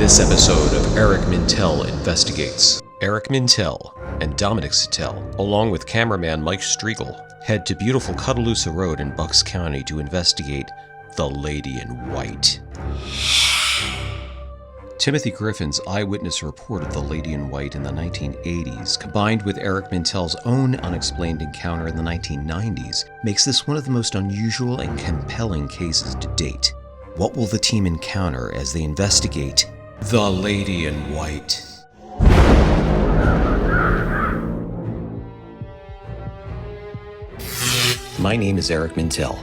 this episode of Eric Mintel Investigates. Eric Mintel and Dominic Sattele, along with cameraman Mike Strigl, head to beautiful Cuttaloosa Road in Bucks County to investigate the Lady in White. Timothy Griffin's eyewitness report of the Lady in White in the 1980s, combined with Eric Mintel's own unexplained encounter in the 1990s, makes this one of the most unusual and compelling cases to date. What will the team encounter as they investigate the Lady in White? My name is Eric Mintel.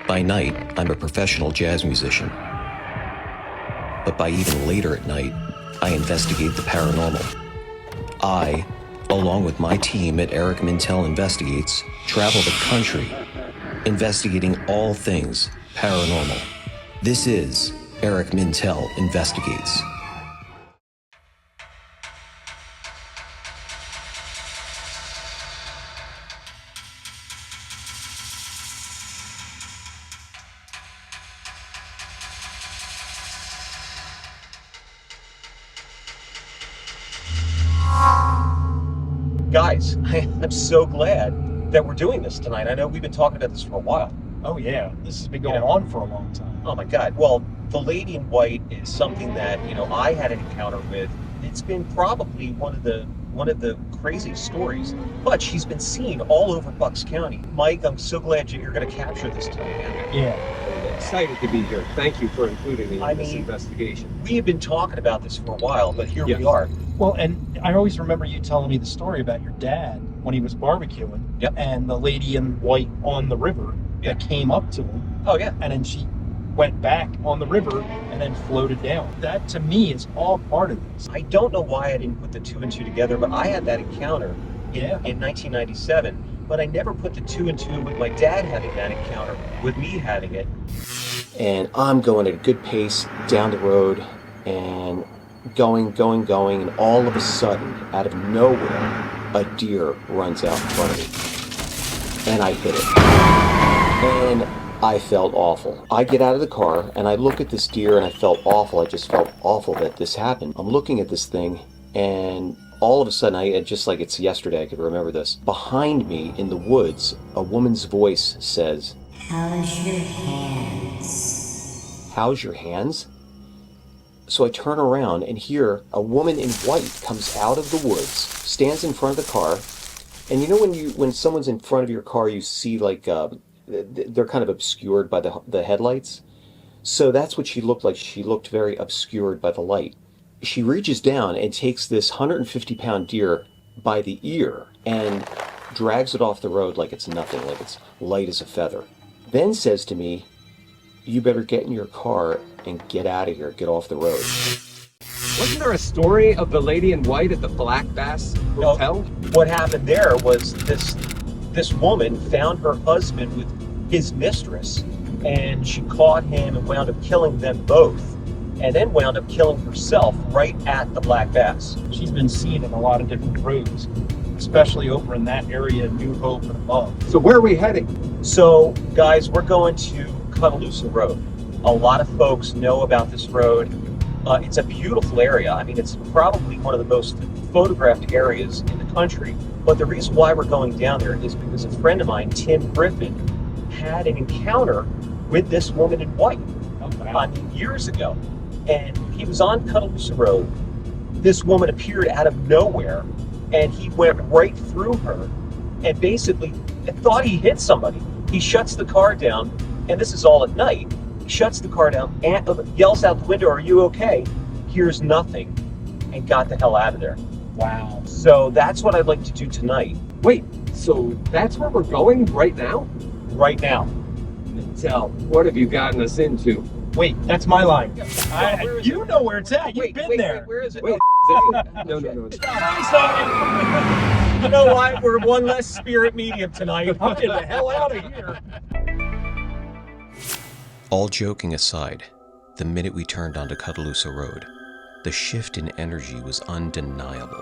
By night, I'm a professional jazz musician. But by even later at night, I investigate the paranormal. I, along with my team at Eric Mintel Investigates, travel the country, investigating all things paranormal. This is Eric Mintel Investigates. Guys, I'm so glad that we're doing this tonight. I know we've been talking about this for a while. Oh yeah, this has been going on for a long time. Oh my God. Well, the Lady in White is something that, I had an encounter with. It's been probably one of the crazy stories, but she's been seen all over Bucks County. Mike, I'm so glad you're going to capture this tonight, man. Yeah. I'm excited to be here. Thank you for including me in this investigation. We have been talking about this for a while, but here we are. Well, and I always remember you telling me the story about your dad when he was barbecuing. Yep. And the Lady in White on the river that came up to him. Oh, yeah. And then she went back on the river and then floated down. That, to me, is all part of this. I don't know why I didn't put the two and two together, but I had that encounter in 1997, but I never put the two and two with my dad having that encounter, with me having it. And I'm going at a good pace down the road and going, and all of a sudden, out of nowhere, a deer runs out in front of me. And I hit it. And I felt awful. I get out of the car and I look at this deer and I felt awful. I just felt awful that this happened. I'm looking at this thing and all of a sudden, just like it's yesterday, I could remember this. Behind me in the woods, a woman's voice says, "How's your hands?" How's your hands? So I turn around and hear a woman in white comes out of the woods, stands in front of the car. And you know when someone's in front of your car, you see like they're kind of obscured by the headlights. So that's what she looked like. She looked very obscured by the light. She reaches down and takes this 150-pound deer by the ear and drags it off the road like it's nothing, like it's light as a feather. Then says to me, "You better get in your car and get out of here, get off the road." Wasn't there a story of the Lady in White at the Black Bass Hotel? No, what happened there was this woman found her husband with his mistress, and she caught him and wound up killing them both, and then wound up killing herself right at the Black Bass. She's been seen in a lot of different roads, especially over in that area, New Hope and above. So where are we heading? So, guys, we're going to Cuttaloosa Road. A lot of folks know about this road. It's a beautiful area. I mean, it's probably one of the most photographed areas in the country. But the reason why we're going down there is because a friend of mine, Tim Griffin, had an encounter with this woman in white years ago. And he was on Cuttaloosa Road. This woman appeared out of nowhere, and he went right through her and basically thought he hit somebody. He shuts the car down, and this is all at night. He shuts the car down and yells out the window, "Are you okay?" Hears nothing, and got the hell out of there. Wow. So that's what I'd like to do tonight. Wait, so that's where we're going right now? Right now. Mintel, what have you gotten us into? Wait, that's my line. You know where it's at. You've been there. Where is it? Wait, no. You know what? We're one less spirit medium tonight. I'm getting the hell out of here. All joking aside, the minute we turned onto Cuttaloosa Road, the shift in energy was undeniable.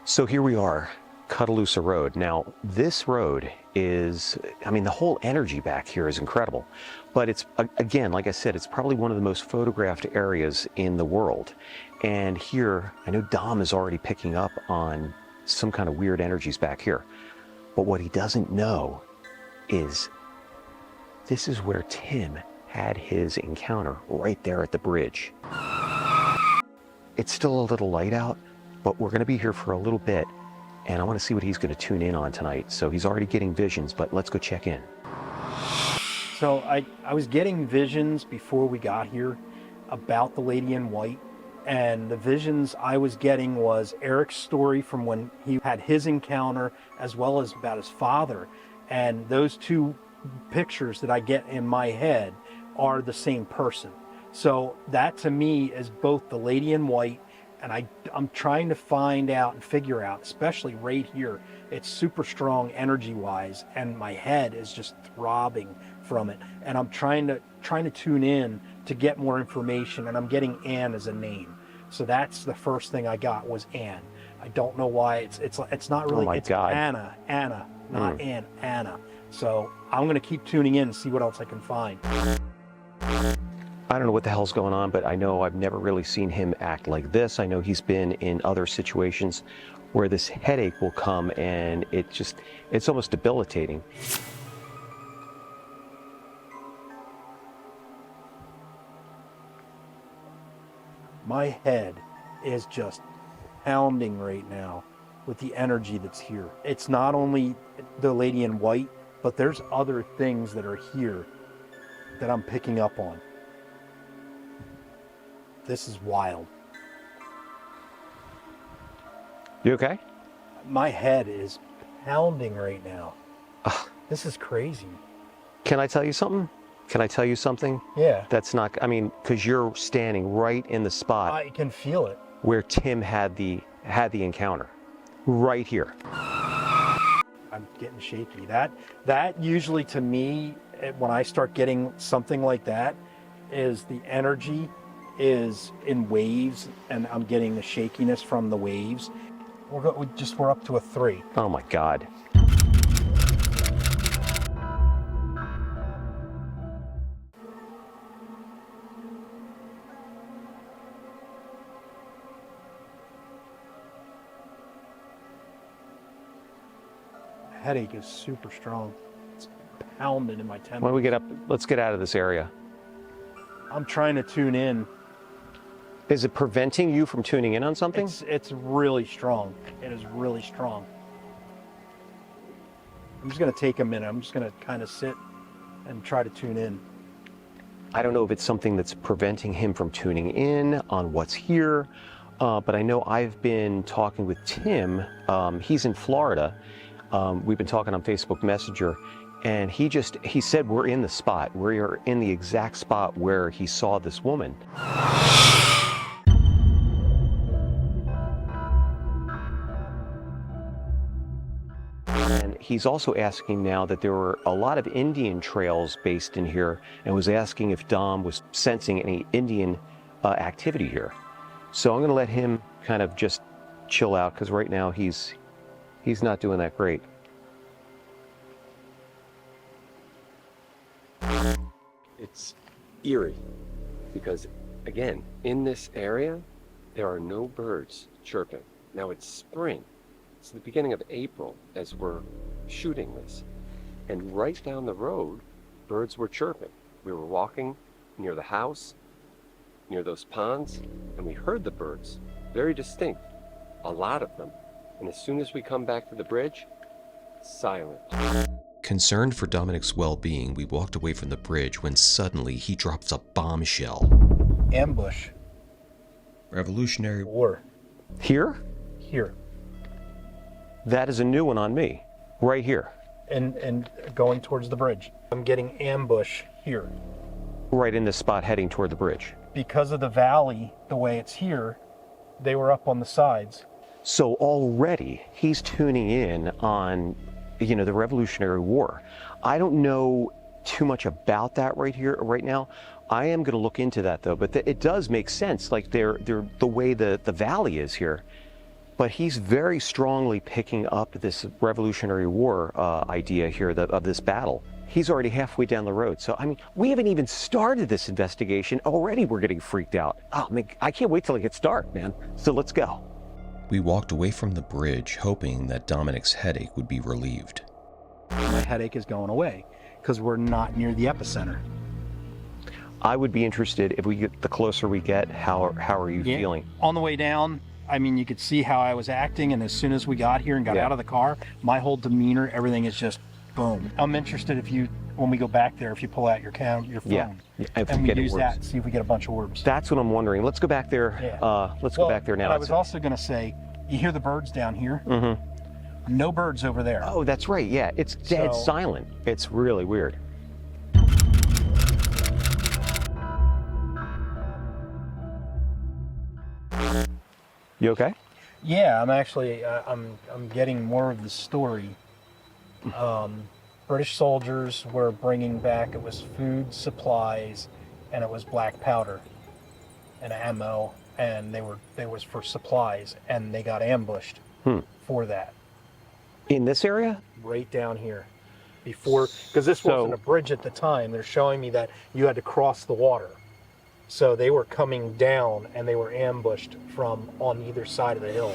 So here we are, Cuttaloosa Road. Now, this road is, I mean, the whole energy back here is incredible. But it's, again, like I said, it's probably one of the most photographed areas in the world. And here, I know Dom is already picking up on some kind of weird energies back here. But what he doesn't know is this is where Tim had his encounter, right there at the bridge. It's still a little light out, but we're going to be here for a little bit, and I want to see what he's going to tune in on tonight. So he's already getting visions, but let's go check in. So I was getting visions before we got here about the lady in white, and the visions I was getting was Eric's story from when he had his encounter, as well as about his father. And those two pictures that I get in my head are the same person. So that to me is both the lady in white, and I'm trying to find out and figure out, especially right here, it's super strong energy wise, and my head is just throbbing from it. And I'm trying to tune in to get more information, and I'm getting Anne as a name. So that's the first thing I got was Anne. I don't know why it's not really, oh my it's God. Anna, not Anne, Anna. So I'm going to keep tuning in and see what else I can find. I don't know what the hell's going on, but I know I've never really seen him act like this. I know he's been in other situations where this headache will come and it's almost debilitating. My head is just pounding right now with the energy that's here. It's not only the lady in white, but there's other things that are here that I'm picking up on. This is wild. You okay? My head is pounding right now. This is crazy. Can I tell you something? Can I tell you something? Yeah. That's not, I mean, because you're standing right in the spot I can feel it. where Tim had the encounter. Right here. I'm getting shaky. That usually to me, when I start getting something like that, is the energy is in waves, and I'm getting the shakiness from the waves. We're up to a 3. Oh my God. Headache is super strong. It's pounding in my temples. When we get up, let's get out of this area. I'm trying to tune in. Is it preventing you from tuning in on something? It's really strong. It is really strong. I'm just going to take a minute. I'm just going to kind of sit and try to tune in. I don't know if it's something that's preventing him from tuning in on what's here, but I know I've been talking with Tim. He's in Florida. We've been talking on Facebook Messenger, and he said we're in the spot. We're in the exact spot where he saw this woman. And he's also asking now that there were a lot of Indian trails based in here, and was asking if Dom was sensing any Indian activity here. So I'm going to let him kind of just chill out, because right now he's not doing that great. It's eerie because, again, in this area, there are no birds chirping. Now it's spring. It's the beginning of April as we're shooting this. And right down the road, birds were chirping. We were walking near the house, near those ponds, and we heard the birds, very distinct, a lot of them. And as soon as we come back to the bridge, silent. Concerned for Dominic's well-being, we walked away from the bridge when suddenly he drops a bombshell. Ambush. Revolutionary War. Here? Here. That is a new one on me. Right here. And going towards the bridge. I'm getting ambush here. Right in this spot heading toward the bridge. Because of the valley, the way it's here, they were up on the sides. So already he's tuning in on, you know, the Revolutionary War. I don't know too much about that right now. I am going to look into that though, but it does make sense. Like the way the valley is here, But he's very strongly picking up this Revolutionary War idea here of this battle. He's already halfway down the road. So, I mean, we haven't even started this investigation. Already we're getting freaked out. Oh, man, I can't wait till it gets dark, man. So let's go. We walked away from the bridge, hoping that Dominic's headache would be relieved. My headache is going away because we're not near the epicenter. I would be interested if we get the closer we get. How are you feeling? On the way down, I mean, you could see how I was acting, and as soon as we got here and got out of the car, my whole demeanor, everything is just boom. I'm interested when we go back there, if you pull out your phone, and we use that and see if we get a bunch of orbs. That's what I'm wondering. Let's go back there. Yeah. Let's go back there now. I was also going to say, you hear the birds down here? Mm-hmm. No birds over there. Oh, that's right. Yeah, it's dead silent. It's really weird. You okay? Yeah, I'm actually, I'm getting more of the story. British soldiers were bringing back, it was food, supplies, and it was black powder and ammo, and they was for supplies, and they got ambushed for that. In this area? Right down here. Before, because this wasn't a bridge at the time, they're showing me that you had to cross the water. So they were coming down and they were ambushed from on either side of the hill.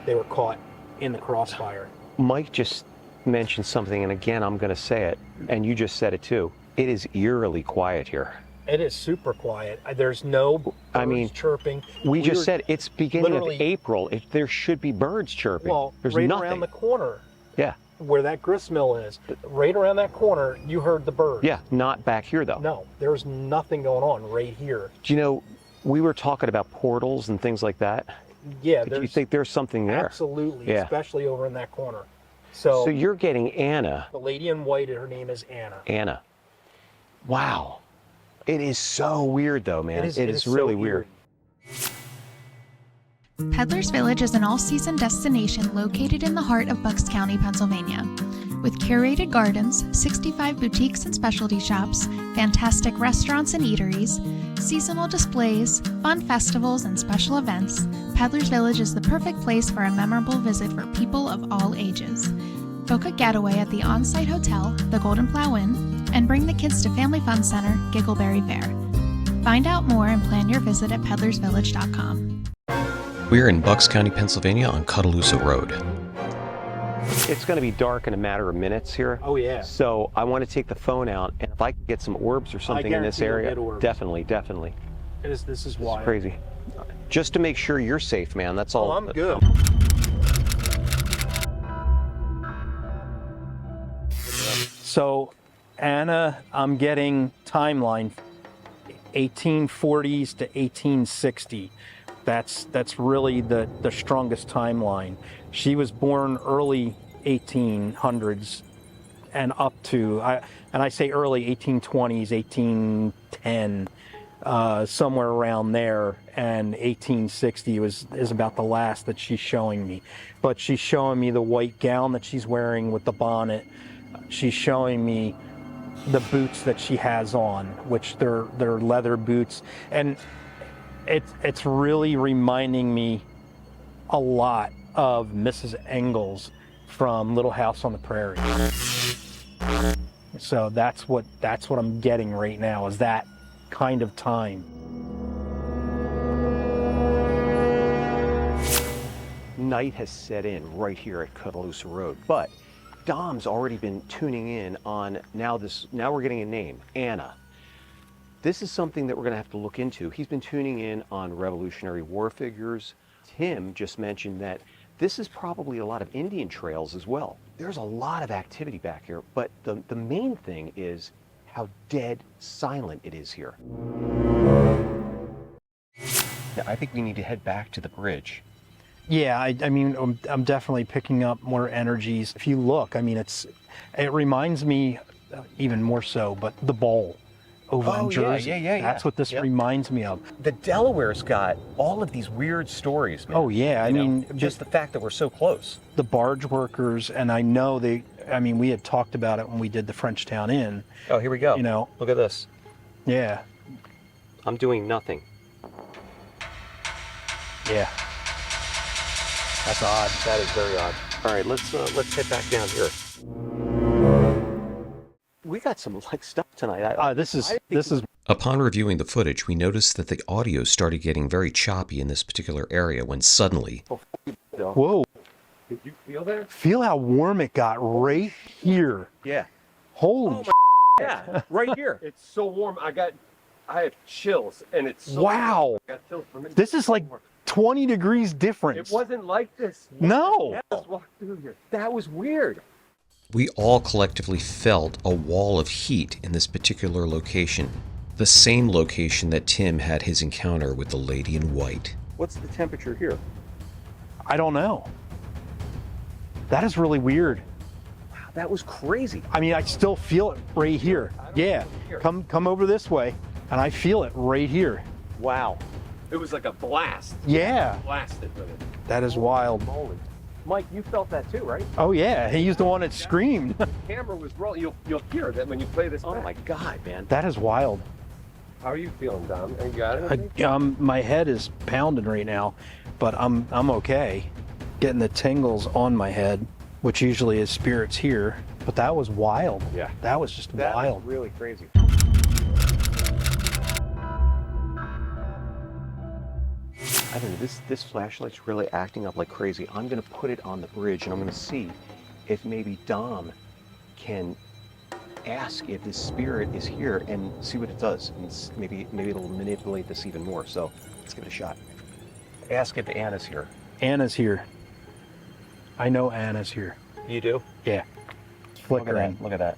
They were caught in the crossfire. Mike just mentioned something, and again, I'm going to say it, and you just said it too. It is eerily quiet here. It is super quiet. There's no birds chirping. We just said it's beginning of April. There should be birds chirping. Well, there's right nothing around the corner. Yeah. Where that grist mill is, right around that corner, you heard the birds. Yeah, not back here though. No, there's nothing going on right here. Do you know, we were talking about portals and things like that. Yeah. Do you think there's something there? Absolutely, yeah. Especially over in that corner. So you're getting Anna. The lady in white, her name is Anna. Anna. Wow. It is so weird though, man. It is really weird. Peddler's Village is an all-season destination located in the heart of Bucks County, Pennsylvania. With curated gardens, 65 boutiques and specialty shops, fantastic restaurants and eateries, seasonal displays, fun festivals, and special events, Peddler's Village is the perfect place for a memorable visit for people of all ages. Book a getaway at the on-site hotel, the Golden Plow Inn, and bring the kids to Family Fun Center, Giggleberry Fair. Find out more and plan your visit at peddlersvillage.com. We're in Bucks County, Pennsylvania on Cuttaloosa Road. It's going to be dark in a matter of minutes here. Oh, yeah. So I want to take the phone out, and if I can get some orbs or something in this area, definitely. This is why. It's crazy. Just to make sure you're safe, man. That's all. Oh, I'm good. So, Anna, I'm getting timeline 1840s to 1860. That's really the strongest timeline. She was born early 1800s and up to, I say early 1820s, 1810, somewhere around there, and 1860 is about the last that she's showing me. But she's showing me the white gown that she's wearing with the bonnet. She's showing me the boots that she has on, which they're leather boots, and it's really reminding me a lot of Mrs. Engels from Little House on the Prairie. So that's what I'm getting right now, is that kind of time. Night has set in right here at Cutaloosa Road, but Dom's already been tuning in on now we're getting a name, Anna. This is something that we're going to have to look into. He's been tuning in on Revolutionary War figures. Tim just mentioned that this is probably a lot of Indian trails as well. There's a lot of activity back here, but the main thing is how dead silent it is here. I think we need to head back to the bridge. Yeah, I mean, I'm definitely picking up more energies. If you look, I mean, it reminds me even more so, but the bowl over in Jersey. Yeah. That's what this reminds me of. The Delaware's got all of these weird stories, man. Oh, yeah. I mean, just the fact that we're so close. The barge workers, and I know we had talked about it when we did the Frenchtown Inn. Oh, here we go. You know. Look at this. Yeah. I'm doing nothing. Yeah. That's odd. That is very odd. All right, let's head back down here. We got some stuff tonight. This is Upon reviewing the footage, we noticed that the audio started getting very choppy in this particular area when suddenly, whoa. Did you feel that? Feel how warm it got right here. Yeah. Holy Yeah, right here. It's so warm. I have chills, and it's so wow. warm. I got chills from it. This is like 20 degrees difference. It wasn't like this. No. Let's walk through here. That was weird. we all collectively felt a wall of heat in this particular location, the same location that Tim had his encounter with the lady in white. What's the temperature here? I don't know. That is really weird. Wow, that was crazy. I mean, I still feel it right here. Yeah, come over this way, and I feel it right here. Wow. It was like a blast. Yeah, Blasted with it. that is wild. Moly. Mike, you felt that too, right? Oh yeah, he's the one that screamed. The camera was rolling. You'll hear that when you play this Oh back. my God, man. That is wild. How are you feeling, Dom? You got it? My head is pounding right now, but I'm okay. Getting the tingles on my head, which usually is spirits here. But that was wild. Yeah. That was just That wild. was really crazy. I don't know, this flashlight's really acting up like crazy. I'm gonna put it on the bridge and I'm gonna see if maybe Dom can ask if this spirit is here and see what it does. And maybe it'll manipulate this even more. So let's give it a shot. Ask if Anna's here. Anna's here. I know Anna's here. You do? Yeah. It's flickering. Look at that.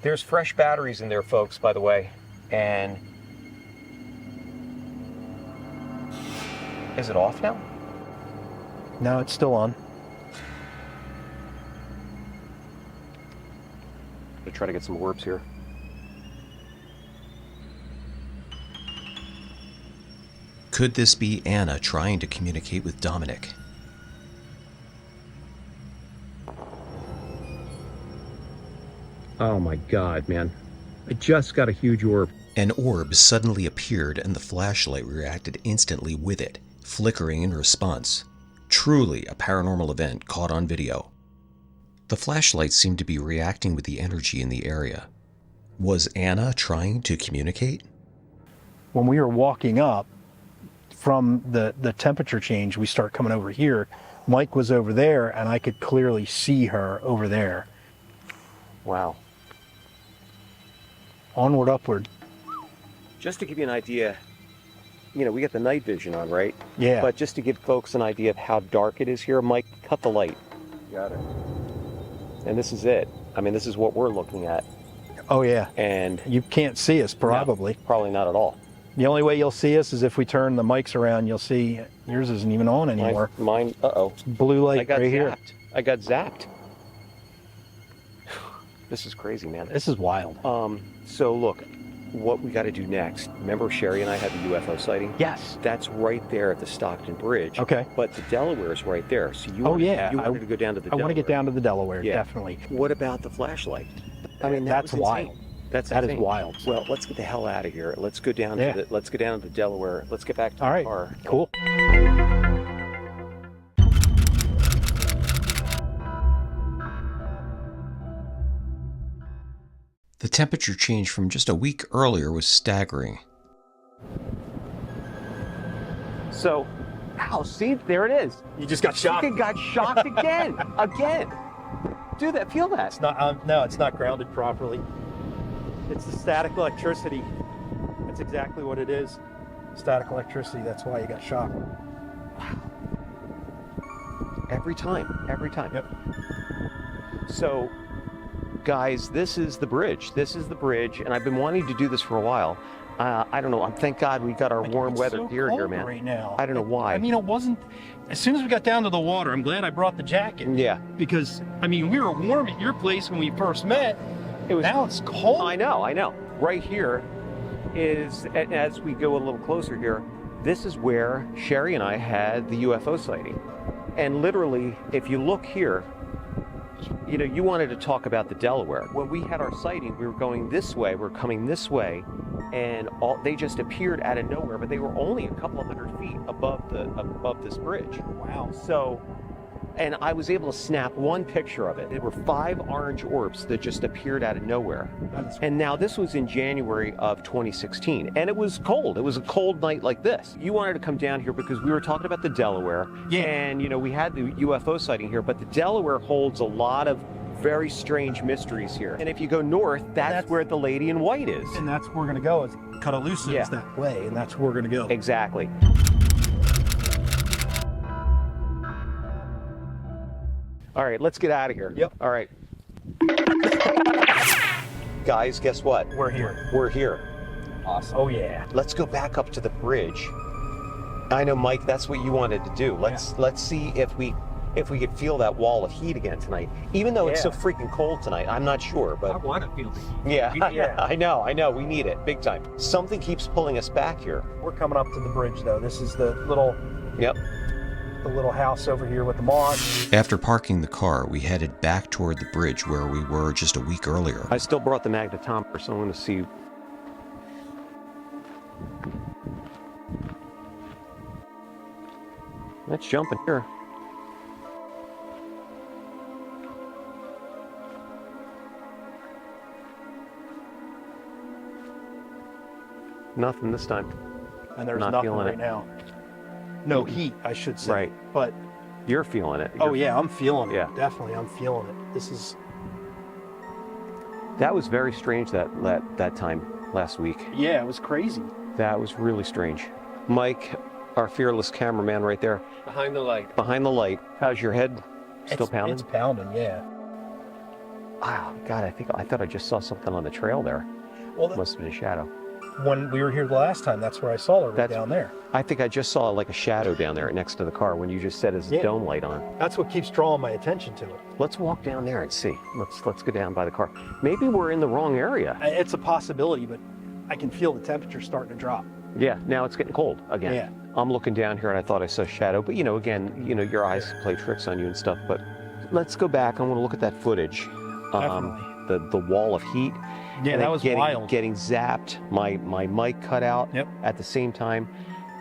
There's fresh batteries in there, folks, by the way. And is it off now? No, it's still on. I'm gonna try to get some orbs here. Could this be Anna trying to communicate with Dominic? Oh my God, man. I just got a huge orb. An orb suddenly appeared and the flashlight reacted instantly with it, flickering in response. Truly a paranormal event caught on video. The flashlight seemed to be reacting with the energy in the area. Was Anna trying to communicate? When we were walking up from the temperature change, we start coming over here. Mike was over there and I could clearly see her over there. Wow. Onward, upward. Just to give you an idea, you know, we got the night vision on, right? Yeah. But just to give folks an idea of how dark it is here, Mike, cut the light. Got it. And this is it. I mean, this is what we're looking at. Oh yeah. And You can't see us probably. no, probably not at all. The only way you'll see us is if we turn the mics around. You'll see yours isn't even on anymore. Mine, uh-oh. Blue light I got right zapped. here. I got zapped. This is crazy, man. This is wild. So look, what we got to do next. Remember Sherry and I had the UFO sighting? Yes. That's right there at the Stockton Bridge. Okay. But the Delaware is right there. So you Oh, wanted, yeah. you wanted to go down to the I Delaware. want to get down to the Delaware, Yeah. definitely. What about the flashlight? I mean, That's was insane. wild. That That is insane. wild. Well, let's get the hell out of here. Let's go down Yeah. to let's go down to the Delaware. Let's get back to All the right. car. Cool. The temperature change from just a week earlier was staggering. So, ow, see, there it is. You just got shocked. Fucking got shocked again. Again. Do that, feel that. It's not. No, it's not grounded properly. It's the static electricity. That's exactly what it is. Static electricity. That's why you got shocked. Every time. Yep. So, guys, this is the bridge. This is the bridge, and I've been wanting to do this for a while. I don't know. Thank God we got our warm It's weather so gear here, cold man. right now. I don't know why. I mean, it wasn't. As soon as we got down to the water, I'm glad I brought the jacket. Yeah. Because I mean, we were warm at your place when we first met. It was. Now it's cold. I know. Right here is, as we go a little closer here, this is where Sherry and I had the UFO sighting. And literally, if you look here, you know, you wanted to talk about the Delaware. When we had our sighting, we were going this way, we're coming this way, and they just appeared out of nowhere, but they were only a couple of 100 feet above this bridge. Wow. So, and I was able to snap one picture of it. There were 5 orange orbs that just appeared out of nowhere. And now this was in January of 2016, and it was cold. It was a cold night like this. You wanted to come down here because we were talking about the Delaware, and you know, we had the UFO sighting here, but the Delaware holds a lot of very strange mysteries here. And if you go north, that's where the lady in white is. And that's where we're going to go. It's Cuttaloosa is that way, and that's where we're going to go. Exactly. All right, let's get out of here. Yep. All right. Guys, guess what? We're here. We're here. Awesome. Oh, yeah. Let's go back up to the bridge. I know, Mike, that's what you wanted to do. Let's see if we could feel that wall of heat again tonight. Even though it's so freaking cold tonight, I'm not sure, but I want to feel the heat. yeah, I know. We need it big time. Something keeps pulling us back here. We're coming up to the bridge, though. This is the little house over here with the moss. After parking the car, we headed back toward the bridge where we were just a week earlier. I still brought the magnetometer, so I want to see. Let's jump in here. Nothing this time. And there's Not nothing feeling right it. now. No heat, I should say. Right. But You're feeling it. oh yeah, I'm feeling it. Yeah. Definitely, I'm feeling it. This is. That was very strange that time last week. Yeah, it was crazy. That was really strange. Mike, our fearless cameraman right there. Behind the light. Behind the light. How's your head? Still pounding? It's pounding, yeah. Wow, God, I thought I just saw something on the trail there. Well, Must have been a shadow. when we were here the last time, that's where I saw her, right That's- down there. I think I just saw like a shadow down there next to the car when you just said his dome light on. That's what keeps drawing my attention to it. Let's walk down there and see. Let's go down by the car. Maybe we're in the wrong area. It's a possibility, but I can feel the temperature starting to drop. Yeah, now it's getting cold again. Yeah. I'm looking down here and I thought I saw a shadow, but again, your eyes play tricks on you and stuff. But let's go back. I want to look at that footage. Definitely. The wall of heat. Yeah, and that was wild. Getting zapped. My mic cut out at the same time.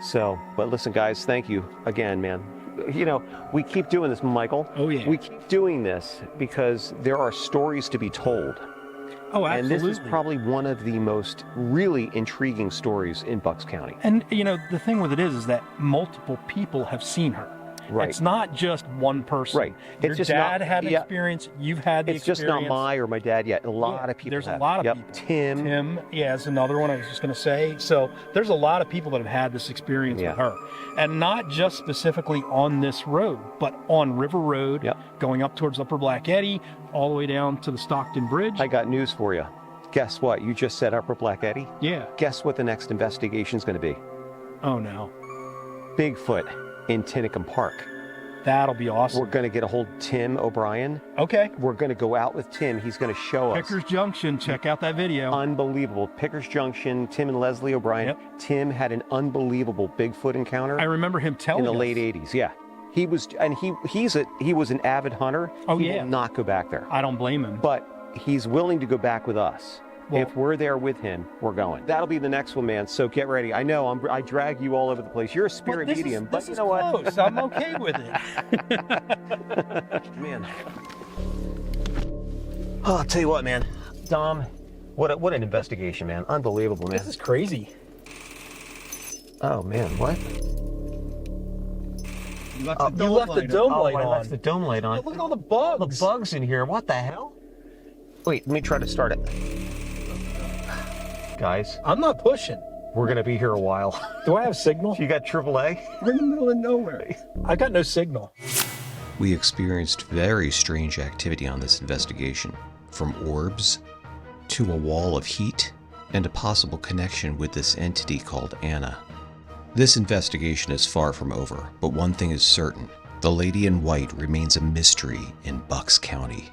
So, but listen, guys, thank you again, man. We keep doing this, Michael. Oh, yeah. We keep doing this because there are stories to be told. Oh, absolutely. And this is probably one of the most really intriguing stories in Bucks County. And, the thing with it is that multiple people have seen her. Right. It's not just one person. Right. Your It's just dad not- had an yeah. experience. You've had the It's experience. just not my or my dad yet. A lot of people There's have. a lot of Yep. people. Tim. Is another one I was just going to say. So there's a lot of people that have had this experience with her. And not just specifically on this road, but on River Road, going up towards Upper Black Eddy, all the way down to the Stockton Bridge. I got news for you. Guess what? You just said Upper Black Eddy? Yeah. Guess what the next investigation is going to be? Oh, no. Bigfoot in Tinicum Park. That'll be awesome. We're going to get a hold of Tim O'Brien. Okay. We're going to go out with Tim. He's going to show us. Pickers Junction. Check out that video. Unbelievable. Pickers Junction, Tim and Leslie O'Brien. Yep. Tim had an unbelievable Bigfoot encounter. I remember him telling in the us. late 80s. Yeah. He was an avid hunter. Oh, he yeah. will not go back there. I don't blame him. But he's willing to go back with us. Well- if we're there with him, we're going. That'll be the next one, man. So get ready. I know I drag you all over the place. You're a spirit medium, but this you is know what? close. I'm okay with it. Man. Oh, I'll tell you what, man. Dom, what an investigation, man. Unbelievable, man. This is crazy. Oh, man, what? You left the dome light I on. left the dome light on. Look at all the bugs. The bugs in here. What the hell? Wait, let me try to start it. Guys, I'm not pushing. we're going to be here a while. Do I have signal? You got AAA? We're in the middle of nowhere. I got no signal. We experienced very strange activity on this investigation, from orbs to a wall of heat and a possible connection with this entity called Anna. This investigation is far from over, but one thing is certain: the lady in white remains a mystery in Bucks County.